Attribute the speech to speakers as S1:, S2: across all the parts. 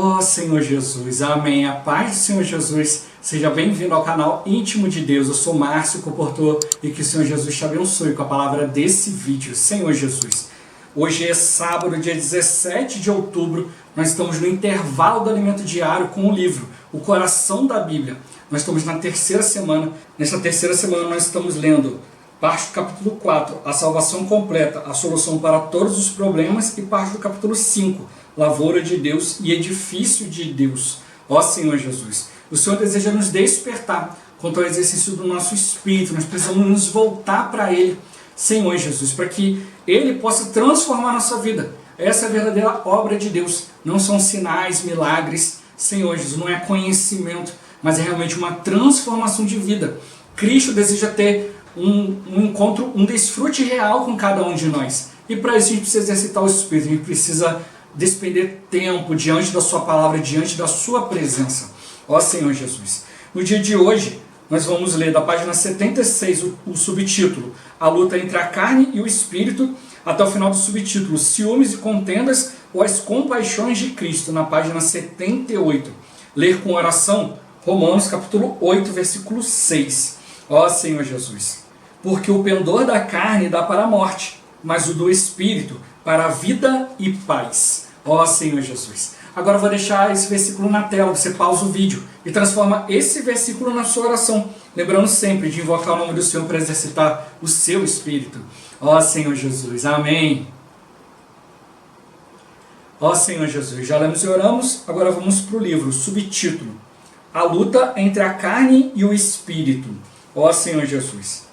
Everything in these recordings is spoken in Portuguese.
S1: Ó Senhor Jesus, amém. A paz do Senhor Jesus, seja bem-vindo ao canal Íntimo de Deus. Eu sou Márcio Comportor e que o Senhor Jesus te abençoe com a palavra desse vídeo. Senhor Jesus, hoje é sábado, dia 17 de outubro, nós estamos no intervalo do alimento diário com o livro O Coração da Bíblia. Nós estamos na terceira semana. Nesta terceira semana nós estamos lendo parte do capítulo 4, a salvação completa, a solução para todos os problemas, e parte do capítulo 5, lavoura de Deus e edifício de Deus. Ó Senhor Jesus, o Senhor deseja nos despertar quanto ao exercício do nosso espírito. Nós precisamos nos voltar para Ele, Senhor Jesus, para que Ele possa transformar a nossa vida. Essa é a verdadeira obra de Deus. Não são sinais, milagres, Senhor Jesus, não é conhecimento, mas é realmente uma transformação de vida. Cristo deseja ter um encontro, um desfrute real com cada um de nós. E para isso a gente precisa exercitar o Espírito, a gente precisa despender tempo diante da sua palavra, diante da sua presença. Ó Senhor Jesus, no dia de hoje nós vamos ler da página 76 o subtítulo A luta entre a carne e o espírito, até o final do subtítulo Ciúmes e contendas ou as compaixões de Cristo, na página 78. Ler com oração Romanos capítulo 8, versículo 6. Ó Senhor Jesus, porque o pendor da carne dá para a morte, mas o do espírito para a vida e paz. Ó Senhor Jesus. Agora eu vou deixar esse versículo na tela, você pausa o vídeo e transforma esse versículo na sua oração, lembrando sempre de invocar o nome do Senhor para exercitar o seu espírito. Ó Senhor Jesus, amém. Ó Senhor Jesus, já lemos e oramos, agora vamos para o livro, subtítulo A luta entre a carne e o espírito. Ó Senhor Jesus,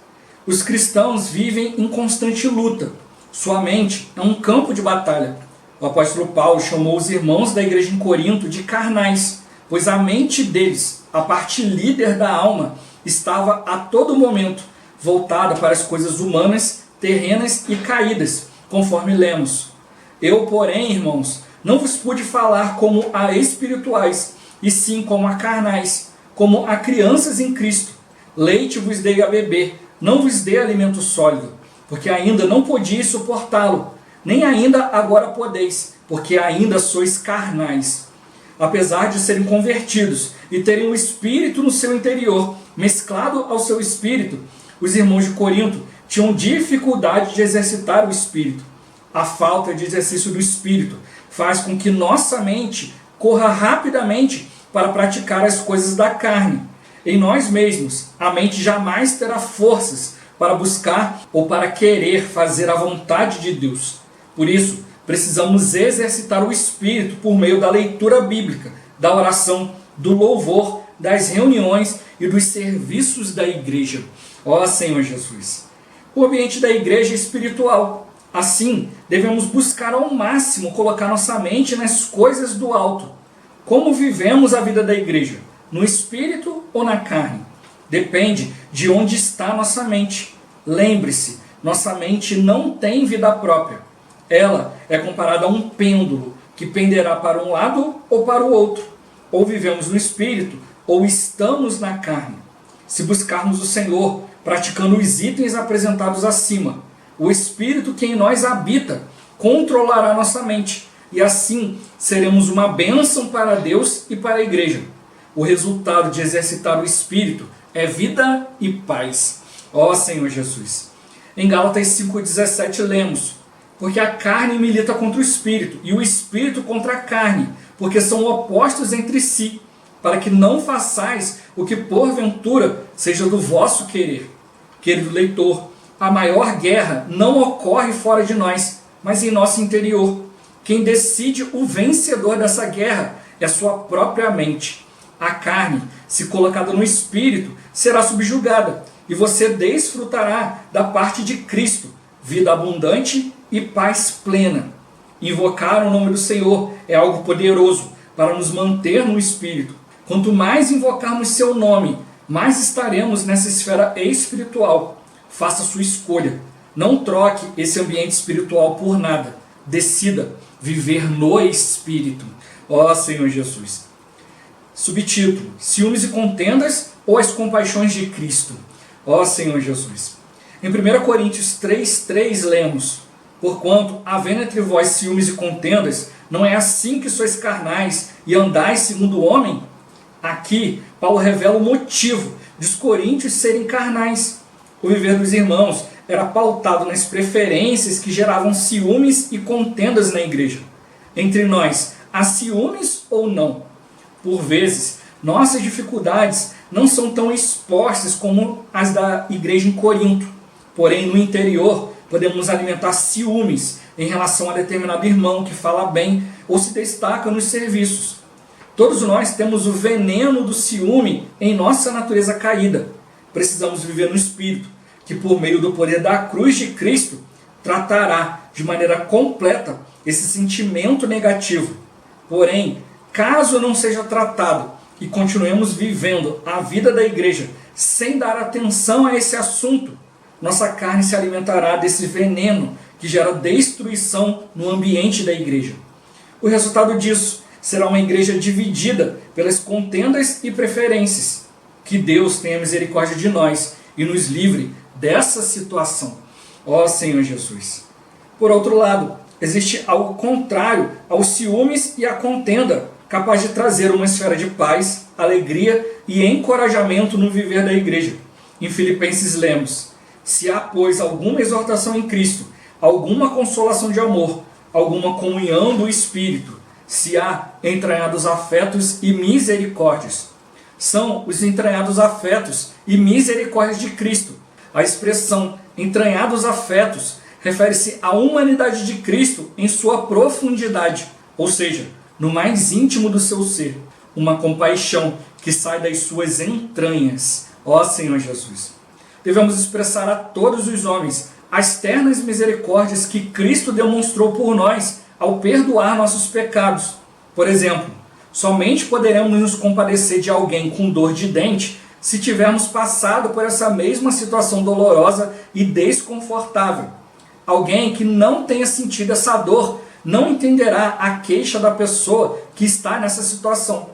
S1: os cristãos vivem em constante luta. Sua mente é um campo de batalha. O apóstolo Paulo chamou os irmãos da igreja em Corinto de carnais, pois a mente deles, a parte líder da alma, estava a todo momento voltada para as coisas humanas, terrenas e caídas, conforme lemos. Eu, porém, irmãos, não vos pude falar como a espirituais, e sim como a carnais, como a crianças em Cristo. Leite vos dei a beber, não vos dei alimento sólido, porque ainda não podíeis suportá-lo, nem ainda agora podeis, porque ainda sois carnais. Apesar de serem convertidos e terem o Espírito no seu interior, mesclado ao seu Espírito, os irmãos de Corinto tinham dificuldade de exercitar o Espírito. A falta de exercício do Espírito faz com que nossa mente corra rapidamente para praticar as coisas da carne. Em nós mesmos, a mente jamais terá forças para buscar ou para querer fazer a vontade de Deus. Por isso, precisamos exercitar o Espírito por meio da leitura bíblica, da oração, do louvor, das reuniões e dos serviços da igreja. Ó Senhor Jesus! O ambiente da igreja é espiritual. Assim, devemos buscar ao máximo colocar nossa mente nas coisas do alto. Como vivemos a vida da igreja? No espírito ou na carne? Depende de onde está nossa mente. Lembre-se, nossa mente não tem vida própria. Ela é comparada a um pêndulo que penderá para um lado ou para o outro. Ou vivemos no espírito ou estamos na carne. Se buscarmos o Senhor, praticando os itens apresentados acima, o espírito que em nós habita controlará nossa mente. E assim seremos uma bênção para Deus e para a igreja. O resultado de exercitar o Espírito é vida e paz. Ó Senhor Jesus! Em Gálatas 5,17 lemos: porque a carne milita contra o Espírito, e o Espírito contra a carne, porque são opostos entre si, para que não façais o que porventura seja do vosso querer. Querido leitor, a maior guerra não ocorre fora de nós, mas em nosso interior. Quem decide o vencedor dessa guerra é sua própria mente. A carne, se colocada no espírito, será subjugada, e você desfrutará da parte de Cristo, vida abundante e paz plena. Invocar o nome do Senhor é algo poderoso para nos manter no espírito. Quanto mais invocarmos seu nome, mais estaremos nessa esfera espiritual. Faça sua escolha. Não troque esse ambiente espiritual por nada. Decida viver no espírito. Ó Senhor Jesus! Subtítulo: Ciúmes e contendas ou as compaixões de Cristo. Ó Senhor Jesus! Em 1 Coríntios 3,3 lemos: porquanto, havendo entre vós ciúmes e contendas, Não é assim que sois carnais e andais segundo o homem? Aqui, Paulo revela o motivo dos coríntios serem carnais. O viver dos irmãos era pautado nas preferências que geravam ciúmes e contendas na igreja. Entre nós, há ciúmes ou não? Por vezes, nossas dificuldades não são tão expostas como as da igreja em Corinto. Porém, no interior, podemos alimentar ciúmes em relação a determinado irmão que fala bem ou se destaca nos serviços. Todos nós temos o veneno do ciúme em nossa natureza caída. Precisamos viver no Espírito, que por meio do poder da cruz de Cristo, tratará de maneira completa esse sentimento negativo. Porém, caso não seja tratado e continuemos vivendo a vida da igreja sem dar atenção a esse assunto, nossa carne se alimentará desse veneno que gera destruição no ambiente da igreja. O resultado disso será uma igreja dividida pelas contendas e preferências. Que Deus tenha misericórdia de nós e nos livre dessa situação. Ó Senhor Jesus. Por outro lado, existe algo contrário aos ciúmes e à contenda, capaz de trazer uma esfera de paz, alegria e encorajamento no viver da igreja. Em Filipenses lemos: se há, pois, alguma exortação em Cristo, alguma consolação de amor, alguma comunhão do Espírito, se há entranhados afetos e misericórdias. São os entranhados afetos e misericórdias de Cristo. A expressão entranhados afetos refere-se à humanidade de Cristo em sua profundidade, ou seja, no mais íntimo do seu ser. Uma compaixão que sai das suas entranhas. Ó Senhor Jesus. Devemos expressar a todos os homens as ternas misericórdias que Cristo demonstrou por nós ao perdoar nossos pecados. Por exemplo, somente poderemos nos compadecer de alguém com dor de dente se tivermos passado por essa mesma situação dolorosa e desconfortável. Alguém que não tenha sentido essa dor não entenderá a queixa da pessoa que está nessa situação.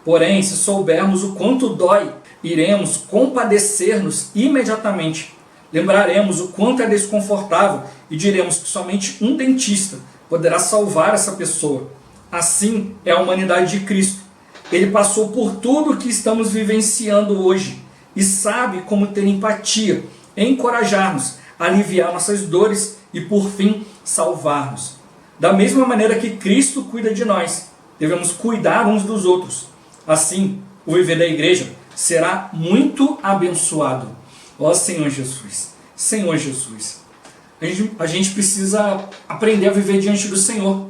S1: Porém, se soubermos o quanto dói, iremos compadecer-nos imediatamente. Lembraremos o quanto é desconfortável e diremos que somente um dentista poderá salvar essa pessoa. Assim é a humanidade de Cristo. Ele passou por tudo o que estamos vivenciando hoje e sabe como ter empatia, encorajar-nos, aliviar nossas dores e, por fim, salvar-nos. Da mesma maneira que Cristo cuida de nós, devemos cuidar uns dos outros. Assim, o viver da igreja será muito abençoado. Ó Senhor Jesus, Senhor Jesus. A gente precisa aprender a viver diante do Senhor.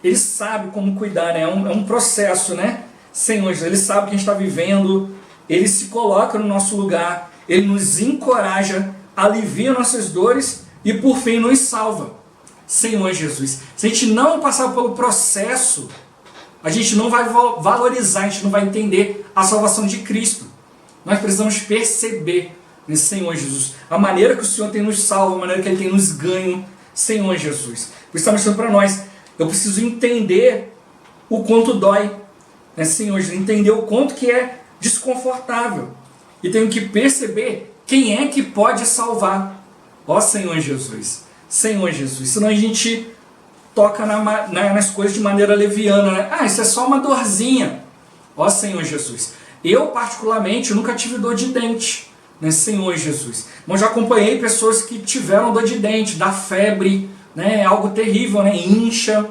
S1: Ele sabe como cuidar, né? É um processo, né? Senhor Jesus, Ele sabe o que a gente está vivendo, Ele se coloca no nosso lugar, Ele nos encoraja, alivia nossas dores e por fim nos salva. Senhor Jesus, se a gente não passar pelo processo, a gente não vai valorizar, a gente não vai entender a salvação de Cristo. Nós precisamos perceber, né, Senhor Jesus, a maneira que o Senhor tem nos salvo, a maneira que Ele tem nos ganho, Senhor Jesus. Por isso está mostrando para nós, eu preciso entender o quanto dói, né, Senhor Jesus, entender o quanto que é desconfortável. E tenho que perceber quem é que pode salvar. Ó Senhor Jesus, Senhor Jesus, senão a gente toca nas coisas de maneira leviana, né? Ah, isso é só uma dorzinha. Ó Senhor Jesus, eu particularmente nunca tive dor de dente, né, Senhor Jesus. Mas já acompanhei pessoas que tiveram dor de dente, dá febre, né, algo terrível, né, incha.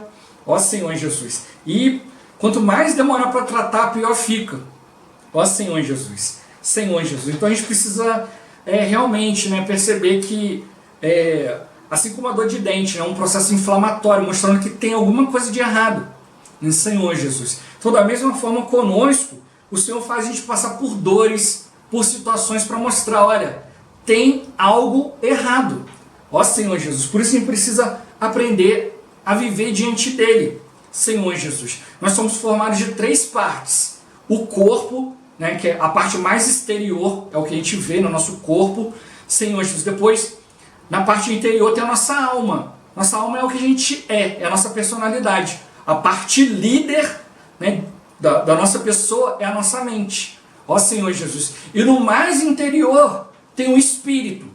S1: Ó Senhor Jesus. E quanto mais demorar para tratar, pior fica. Ó Senhor Jesus, Senhor Jesus. Então a gente precisa realmente, né, perceber que assim como a dor de dente, é um processo inflamatório, mostrando que tem alguma coisa de errado em Senhor Jesus. Então, da mesma forma conosco, o Senhor faz a gente passar por dores, por situações para mostrar, olha, tem algo errado. Ó Senhor Jesus, por isso a gente precisa aprender a viver diante dEle. Senhor Jesus, nós somos formados de 3 partes. O corpo, né, que é a parte mais exterior, é o que a gente vê no nosso corpo. Senhor Jesus, depois, na parte interior tem a nossa alma. Nossa alma é o que a gente é a nossa personalidade. A parte líder, né, da nossa pessoa é a nossa mente. Ó Senhor Jesus. E no mais interior tem o Espírito.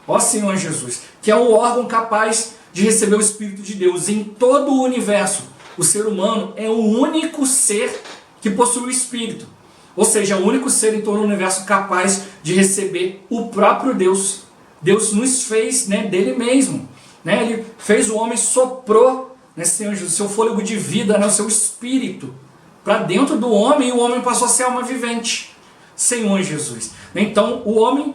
S1: Ó Senhor Jesus, que é o órgão capaz de receber o Espírito de Deus em todo o universo. o ser humano é o único ser que possui o Espírito. Ou seja, é o único ser em todo o universo capaz de receber o próprio Deus. Deus nos fez, né, dele mesmo. Né? Ele fez o homem, soprou, né, Senhor Jesus, seu fôlego de vida, né, o seu Espírito, para dentro do homem, e o homem passou a ser alma vivente. Senhor Jesus. Então, o homem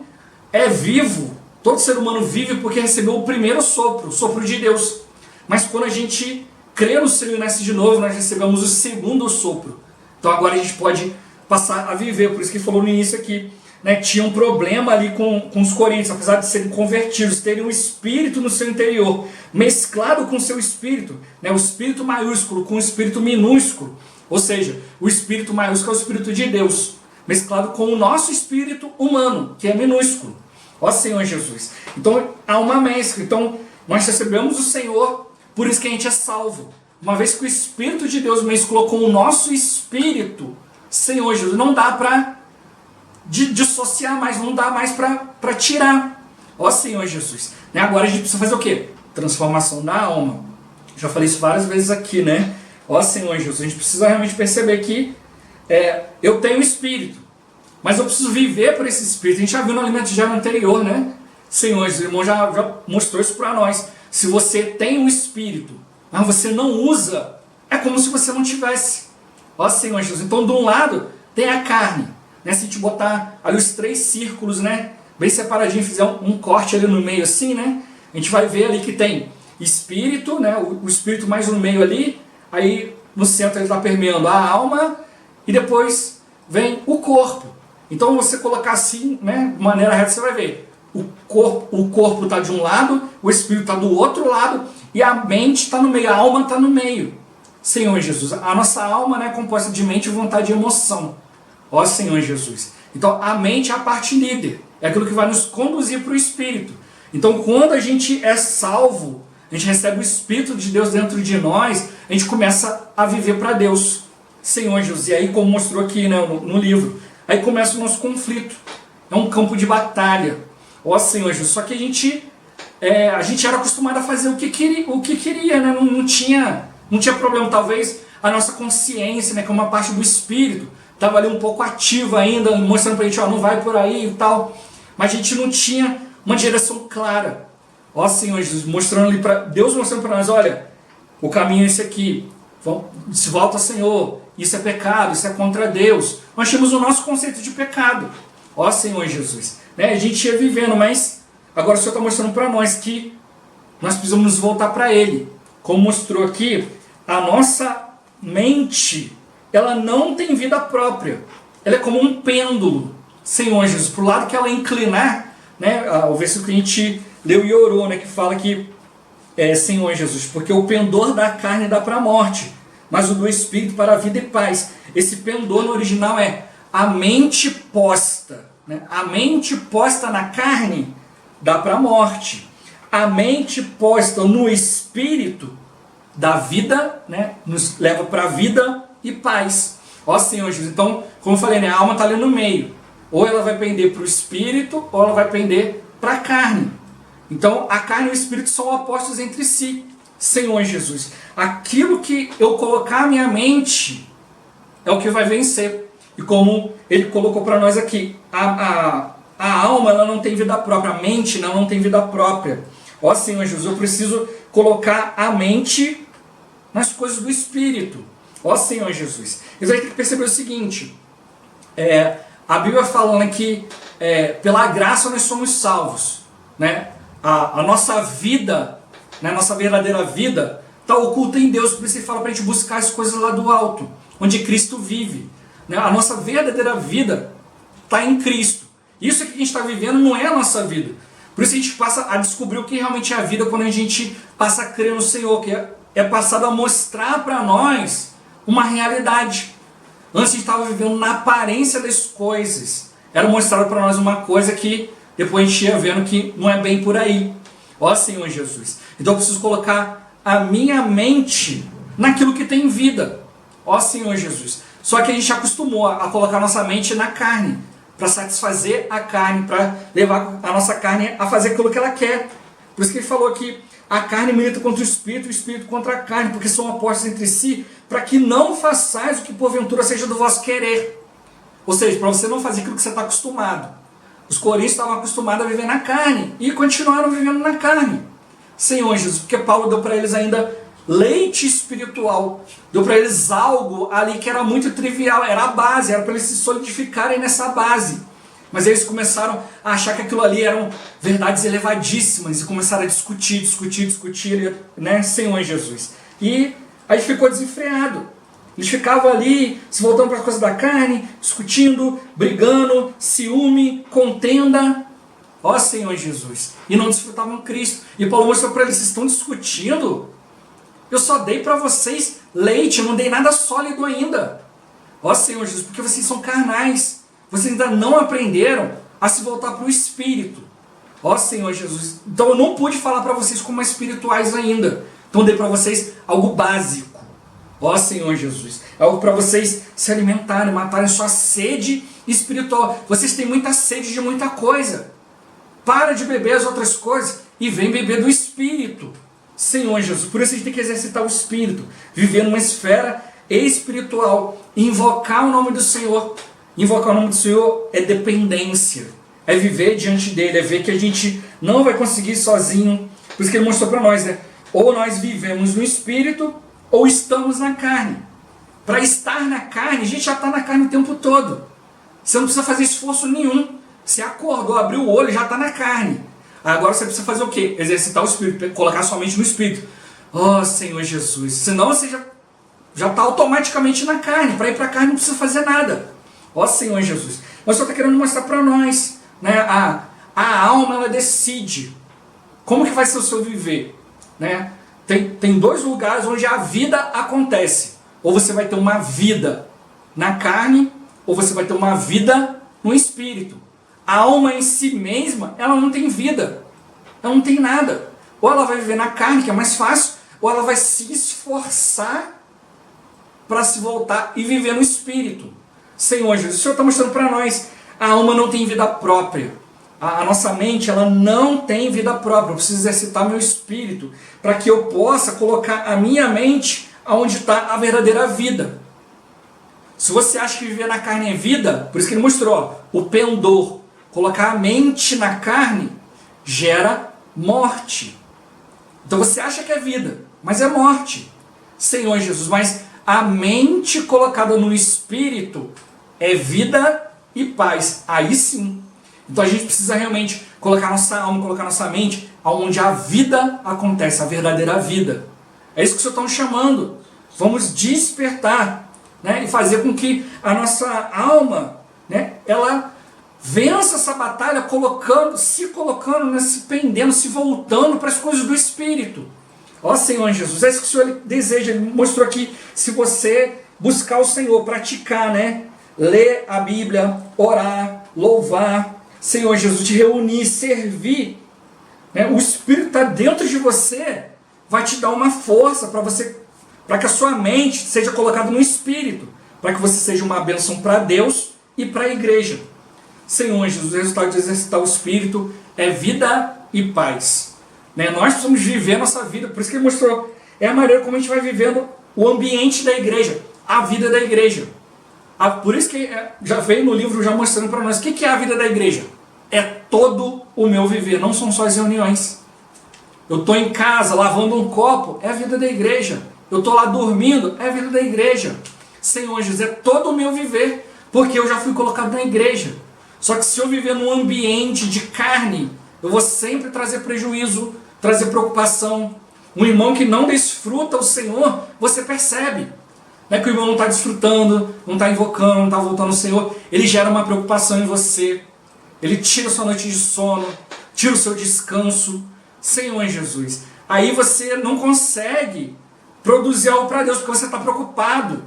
S1: é vivo, todo ser humano vive porque recebeu o primeiro sopro, o sopro de Deus. Mas quando a gente crê no Senhor e nasce de novo, nós recebemos o segundo sopro. Então agora a gente pode passar a viver. Por isso que falou no início aqui, né, tinha um problema ali com os coríntios, apesar de serem convertidos, terem um espírito no seu interior, mesclado com o seu espírito, né, o espírito maiúsculo com o espírito minúsculo, ou seja, o espírito maiúsculo é o espírito de Deus, mesclado com o nosso espírito humano, que é minúsculo. Ó Senhor Jesus. Então há uma mescla. Então nós recebemos o Senhor, por isso que a gente é salvo. Uma vez que o Espírito de Deus mesclou com o nosso espírito, Senhor Jesus, não dá para dissociar mais, não dá mais para tirar. Ó Senhor Jesus. Né? Agora a gente precisa fazer o quê? Transformação da alma. Já falei isso várias vezes aqui, né? Ó Senhor Jesus, a gente precisa realmente perceber que eu tenho espírito, mas eu preciso viver por esse espírito. A gente já viu no alimento diário anterior, né? Senhor, o irmão já mostrou isso para nós. Se você tem um espírito, mas você não usa, é como se você não tivesse. Ó Senhor Jesus. Então, de um lado, tem a carne. Né? Se a gente botar ali os 3 círculos, né, bem separadinho, fizer um corte ali no meio assim, né, a gente vai ver ali que tem espírito, né, o espírito mais no meio ali, aí no centro ele está permeando a alma, e depois vem o corpo. Então, você colocar assim, né, de maneira reta, você vai ver. O corpo está de um lado, o espírito está do outro lado, e a mente está no meio, a alma está no meio. Senhor Jesus, a nossa alma, né, é composta de mente, vontade e emoção. Ó Senhor Jesus. Então, a mente é a parte líder, é aquilo que vai nos conduzir para o espírito. Então, quando a gente é salvo, a gente recebe o Espírito de Deus dentro de nós, a gente começa a viver para Deus. Senhor Jesus. E aí, como mostrou aqui, né, no livro, aí começa o nosso conflito. É um campo de batalha. Ó Senhor Jesus. Só que a gente era acostumado a fazer o que queria, né? Não tinha problema. Talvez a nossa consciência, né, que é uma parte do espírito, estava ali um pouco ativa ainda, mostrando para a gente, ó, não vai por aí e tal. Mas a gente não tinha uma direção clara. Ó Senhor Jesus, mostrando ali para Deus, mostrando para nós, olha, o caminho é esse aqui. Se volta, Senhor, isso é pecado, isso é contra Deus. Nós tínhamos o nosso conceito de pecado. Ó Senhor Jesus. Né? A gente ia vivendo, mas agora o Senhor está mostrando para nós que nós precisamos nos voltar para Ele. Como mostrou aqui, a nossa mente, ela não tem vida própria. Ela é como um pêndulo, Senhor Jesus. Para o lado que ela inclinar, né? O versículo que a gente leu e orou, né? Que fala que, Senhor Jesus, porque o pendor da carne dá para a morte, mas o do Espírito para a vida e paz. Esse pendor no original é a mente posta. Né? A mente posta na carne dá para a morte. A mente posta no Espírito dá vida, né? Nos leva para a vida e paz. Ó Senhor Jesus. Então, como eu falei, né? A alma está ali no meio. Ou ela vai pender para o Espírito, ou ela vai pender para a carne. Então, a carne e o Espírito são opostos entre si. Senhor Jesus. Aquilo que eu colocar a minha mente é o que vai vencer. E como ele colocou para nós aqui, a alma, ela não tem vida própria, a mente não tem vida própria. Ó Senhor Jesus, eu preciso colocar a mente nas coisas do Espírito. Ó Senhor Jesus. Você vai ter que perceber o seguinte, a Bíblia falando que pela graça nós somos salvos. Né? A nossa vida, né, a nossa verdadeira vida, está oculta em Deus. Por isso ele fala para a gente buscar as coisas lá do alto, onde Cristo vive. Né? A nossa verdadeira vida está em Cristo. Isso que a gente está vivendo não é a nossa vida. Por isso a gente passa a descobrir o que realmente é a vida quando a gente passa a crer no Senhor, que é passado a mostrar para nós uma realidade. Antes a gente estava vivendo na aparência das coisas. Era mostrado para nós uma coisa que depois a gente ia vendo que não é bem por aí. Ó Senhor Jesus. Então eu preciso colocar a minha mente naquilo que tem vida. Ó Senhor Jesus. Só que a gente acostumou a colocar a nossa mente na carne, para satisfazer a carne, para levar a nossa carne a fazer aquilo que ela quer. Por isso que ele falou aqui, a carne milita contra o espírito contra a carne, porque são opostos entre si, para que não façais o que porventura seja do vosso querer. Ou seja, para você não fazer aquilo que você está acostumado. Os coríntios estavam acostumados a viver na carne e continuaram vivendo na carne. Senhor Jesus, porque Paulo deu para eles ainda leite espiritual, deu para eles algo ali que era muito trivial, era a base, era para eles se solidificarem nessa base. Mas eles começaram a achar que aquilo ali eram verdades elevadíssimas e começaram a discutir, né, Senhor Jesus. E aí ficou desenfreado. Eles ficavam ali, se voltando para as coisas da carne, discutindo, brigando, ciúme, contenda. Ó Senhor Jesus. E não desfrutavam Cristo. E Paulo mostrou para eles, vocês estão discutindo? Eu só dei para vocês leite, eu não dei nada sólido ainda. Ó Senhor Jesus, porque vocês são carnais. Vocês ainda não aprenderam a se voltar para o Espírito. Ó Senhor Jesus. Então eu não pude falar para vocês como espirituais ainda. Então eu dei para vocês algo básico. Ó Senhor Jesus. É algo para vocês se alimentarem, matarem sua sede espiritual. Vocês têm muita sede de muita coisa. Para de beber as outras coisas e vem beber do Espírito. Senhor Jesus. Por isso a gente tem que exercitar o Espírito. Viver numa esfera espiritual. Invocar o nome do Senhor. Invocar o nome do Senhor é dependência. É viver diante dele. É ver que a gente não vai conseguir sozinho. Por isso que ele mostrou para nós, né? Ou nós vivemos no Espírito, ou estamos na carne. Para estar na carne, a gente já está na carne o tempo todo. Você não precisa fazer esforço nenhum. Você acordou, abriu o olho, já está na carne. Agora você precisa fazer o quê? Exercitar o Espírito, colocar sua mente no Espírito. Oh, Senhor Jesus. Senão você já está automaticamente na carne. Para ir para a carne não precisa fazer nada. Ó Senhor Jesus. Mas só está querendo mostrar para nós, né? A alma, ela decide como que vai ser o seu viver, né? Tem dois lugares onde a vida acontece. Ou você vai ter uma vida na carne, ou você vai ter uma vida no Espírito. A alma em si mesma, ela não tem vida. Ela não tem nada. Ou ela vai viver na carne, que é mais fácil, ou ela vai se esforçar para se voltar e viver no Espírito. Senhor Jesus, o Senhor está mostrando para nós, a alma não tem vida própria. A nossa mente, ela não tem vida própria. Eu preciso exercitar meu espírito para que eu possa colocar a minha mente onde está a verdadeira vida. Se você acha que viver na carne é vida, por isso que ele mostrou, ó, o pendor, colocar a mente na carne gera morte. Então você acha que é vida, mas é morte. Senhor Jesus, mas a mente colocada no Espírito é vida e paz. Aí sim. Então a gente precisa realmente colocar nossa alma, colocar nossa mente onde a vida acontece, a verdadeira vida. É isso que o Senhor está nos chamando. Vamos despertar, né, e fazer com que a nossa alma, né, ela vença essa batalha se colocando, né, se pendendo, se voltando para as coisas do Espírito. Ó Senhor Jesus, é isso que o Senhor deseja. Ele mostrou aqui, se você buscar o Senhor, praticar, né, ler a Bíblia, orar, louvar, Senhor Jesus, te reunir, servir, né, o Espírito está dentro de você, vai te dar uma força para que a sua mente seja colocada no Espírito, para que você seja uma bênção para Deus e para a igreja. Senhor Jesus, o resultado de exercitar o Espírito é vida e paz. Né? Nós precisamos viver a nossa vida, por isso que ele mostrou, é a maneira como a gente vai vivendo o ambiente da igreja, a vida da igreja. Por isso que já veio no livro já mostrando para nós o que é a vida da igreja. É todo o meu viver, não são só as reuniões. Eu estou em casa lavando um copo, é a vida da igreja. Eu estou lá dormindo, é a vida da igreja. Senhor Jesus, é todo o meu viver, porque eu já fui colocado na igreja. Só que se eu viver num ambiente de carne, eu vou sempre trazer prejuízo, trazer preocupação. Um irmão que não desfruta o Senhor, você percebe, né, que o irmão não está desfrutando, não está invocando, não está voltando ao Senhor. Ele gera uma preocupação em você. Ele tira a sua noite de sono, tira o seu descanso. Senhor Jesus. Aí você não consegue produzir algo para Deus, porque você está preocupado.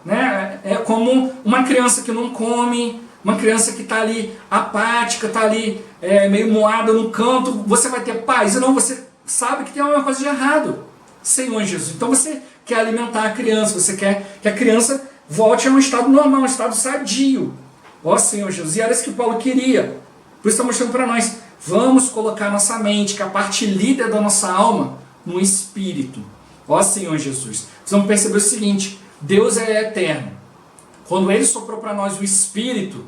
S1: Né? É como uma criança que não come, uma criança que está ali apática, está ali meio moada no canto. Você vai ter paz? Não, você sabe que tem alguma coisa de errado. Senhor Jesus. Então você quer alimentar a criança, você quer que a criança volte a um estado normal, um estado sadio. Ó Senhor Jesus. E era isso que Paulo queria. Por isso está mostrando para nós. Vamos colocar nossa mente, que é a parte líder da nossa alma, no Espírito. Ó Senhor Jesus, precisamos perceber o seguinte, Deus é eterno. Quando Ele soprou para nós o Espírito,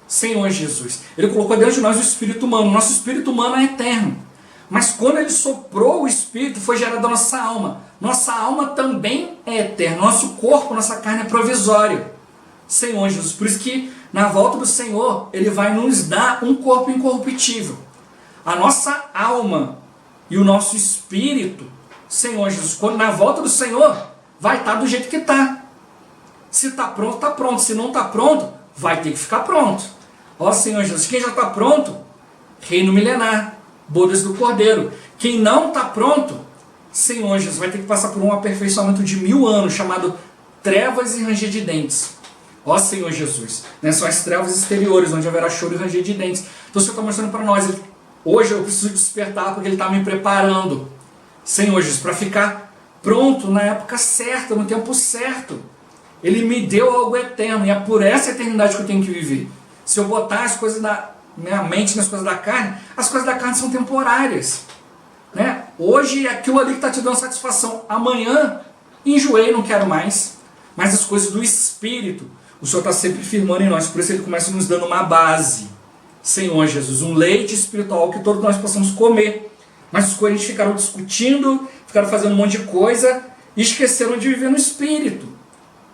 S1: Senhor Jesus, Ele colocou dentro de nós o Espírito humano. Nosso Espírito humano é eterno. Mas quando Ele soprou o Espírito, foi gerada a nossa alma. Nossa alma também é eterna. Nosso corpo, nossa carne é provisória. Senhor Jesus, por isso que na volta do Senhor, Ele vai nos dar um corpo incorruptível. A nossa alma e o nosso espírito, Senhor Jesus, quando na volta do Senhor, vai estar do jeito que está. Se está pronto, está pronto. Se não está pronto, vai ter que ficar pronto. Ó Senhor Jesus, quem já está pronto, reino milenar, bodas do Cordeiro. Quem não está pronto, Senhor Jesus, vai ter que passar por um aperfeiçoamento de 1000 anos, chamado trevas e ranger de dentes. Ó Senhor Jesus, né? São as trevas exteriores, onde haverá choro e ranger de dentes. Então o Senhor está mostrando para nós, hoje eu preciso despertar porque Ele está me preparando, Senhor Jesus, para ficar pronto na época certa, no tempo certo. Ele me deu algo eterno e é por essa eternidade que eu tenho que viver. Se eu botar as coisas da minha mente nas coisas da carne, as coisas da carne são temporárias, né? Hoje é aquilo ali que está te dando satisfação. Amanhã enjoei, não quero mais. Mas as coisas do Espírito, o Senhor está sempre firmando em nós. Por isso Ele começa nos dando uma base, Senhor Jesus, um leite espiritual que todos nós possamos comer. Mas os corintios ficaram discutindo, ficaram fazendo um monte de coisa e esqueceram de viver no Espírito.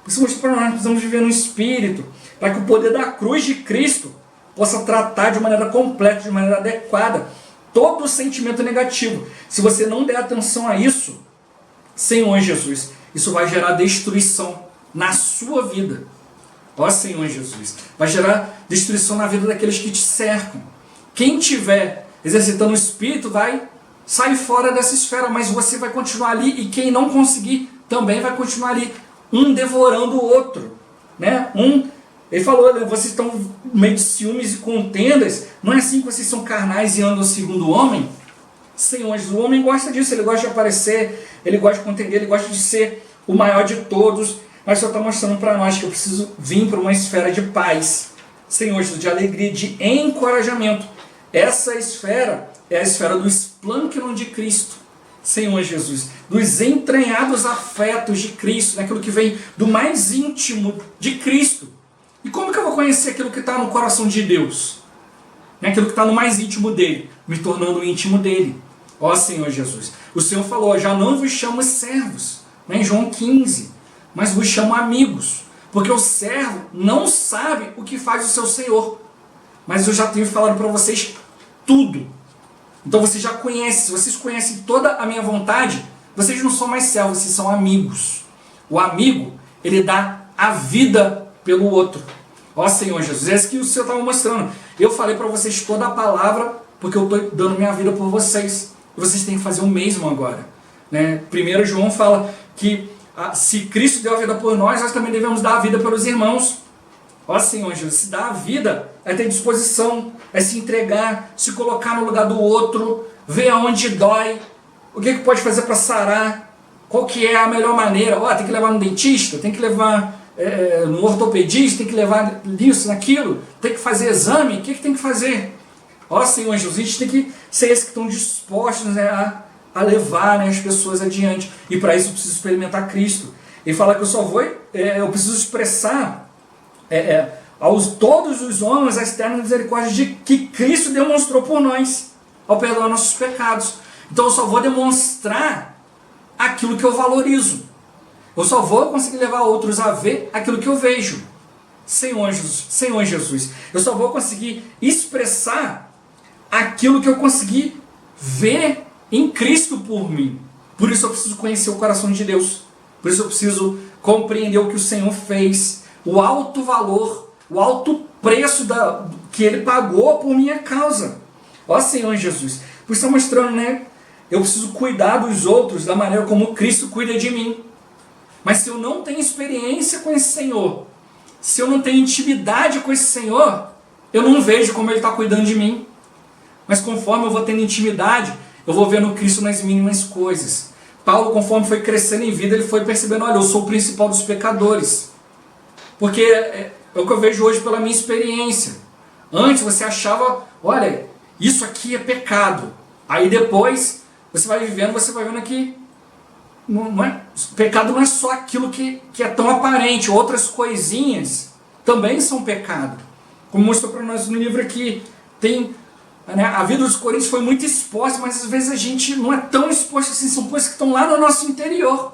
S1: Por isso para nós precisamos viver no Espírito, para que o poder da cruz de Cristo possa tratar de maneira completa, de maneira adequada, todo o sentimento negativo. Se você não der atenção a isso, Senhor Jesus, isso vai gerar destruição na sua vida. Ó Senhor Jesus, vai gerar destruição na vida daqueles que te cercam. Quem estiver exercitando o Espírito vai sair fora dessa esfera, mas você vai continuar ali, e quem não conseguir também vai continuar ali, um devorando o outro, né? Ele falou, vocês estão meio de ciúmes e contendas, não é assim que vocês são carnais e andam segundo o homem? Senhor, o homem gosta disso, ele gosta de aparecer, ele gosta de contender, ele gosta de ser o maior de todos, mas só está mostrando para nós que eu preciso vir para uma esfera de paz, Senhor, de alegria, de encorajamento. Essa esfera é a esfera do esplâncnon de Cristo, Senhor Jesus, dos entranhados afetos de Cristo, daquilo que vem do mais íntimo de Cristo. E como que eu vou conhecer aquilo que está no coração de Deus? Aquilo que está no mais íntimo dele, me tornando íntimo dele. Ó Senhor Jesus, o Senhor falou, já não vos chamo servos, né, em João 15, mas vos chamo amigos, porque o servo não sabe o que faz o seu Senhor, mas eu já tenho falado para vocês tudo. Então vocês já conhecem, se vocês conhecem toda a minha vontade, vocês não são mais servos, vocês são amigos. O amigo, ele dá a vida pelo outro. Ó Senhor Jesus, é isso que o Senhor estava mostrando. Eu falei para vocês toda a palavra, porque eu estou dando minha vida por vocês. E vocês têm que fazer o mesmo agora, né? 1 João fala que se Cristo deu a vida por nós, nós também devemos dar a vida pelos irmãos. Ó Senhor Jesus, se dar a vida é ter disposição, é se entregar, se colocar no lugar do outro, ver aonde dói, o que pode fazer para sarar, qual que é a melhor maneira. Tem que levar no dentista, tem que levar no ortopedista, tem que levar nisso, naquilo, tem que fazer exame, o que tem que fazer? Ó Senhor Jesus, a gente tem que ser esses que estão dispostos, né, a levar, né, as pessoas adiante, e para isso eu preciso experimentar Cristo. Ele fala que eu preciso expressar aos todos os homens a externa misericórdia de que Cristo demonstrou por nós, ao perdoar nossos pecados. Então eu só vou demonstrar aquilo que eu valorizo. Eu só vou conseguir levar outros a ver aquilo que eu vejo. Senhor Jesus, eu só vou conseguir expressar aquilo que eu consegui ver em Cristo por mim. Por isso eu preciso conhecer o coração de Deus. Por isso eu preciso compreender o que o Senhor fez, o alto valor, o alto preço que Ele pagou por minha causa. Ó Senhor Jesus, por isso está mostrando, né? Eu preciso cuidar dos outros da maneira como Cristo cuida de mim. Mas se eu não tenho experiência com esse Senhor, se eu não tenho intimidade com esse Senhor, eu não vejo como Ele está cuidando de mim. Mas conforme eu vou tendo intimidade, eu vou vendo Cristo nas mínimas coisas. Paulo, conforme foi crescendo em vida, ele foi percebendo, olha, eu sou o principal dos pecadores. Porque é o que eu vejo hoje pela minha experiência. Antes você achava, olha, isso aqui é pecado. Aí depois você vai vivendo, você vai vendo que o pecado não é só aquilo que é tão aparente, outras coisinhas também são pecado. Como mostrou para nós no livro aqui, a vida dos Coríntios foi muito exposta, mas às vezes a gente não é tão exposto assim, são coisas que estão lá no nosso interior.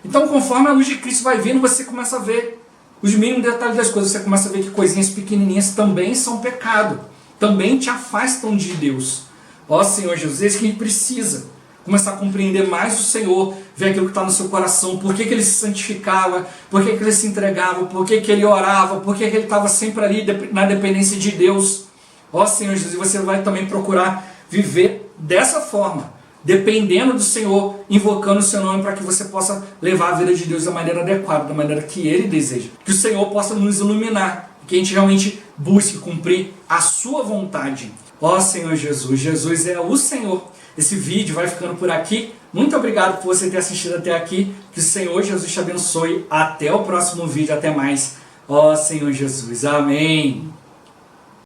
S1: Então, conforme a luz de Cristo vai vindo, você começa a ver os mínimos detalhes das coisas, você começa a ver que coisinhas pequenininhas também são pecado, também te afastam de Deus. Ó Senhor Jesus, é isso que a gente precisa. Começar a compreender mais o Senhor, ver aquilo que está no seu coração, por que ele se santificava, por que ele se entregava, por que ele orava, por que ele estava sempre ali na dependência de Deus. Ó Senhor Jesus, você vai também procurar viver dessa forma, dependendo do Senhor, invocando o seu nome para que você possa levar a vida de Deus da maneira adequada, da maneira que Ele deseja. Que o Senhor possa nos iluminar, que a gente realmente busque cumprir a sua vontade. Ó Senhor Jesus, Jesus é o Senhor. Esse vídeo vai ficando por aqui. Muito obrigado por você ter assistido até aqui. Que o Senhor Jesus te abençoe. Até o próximo vídeo. Até mais. Ó Senhor Jesus. Amém.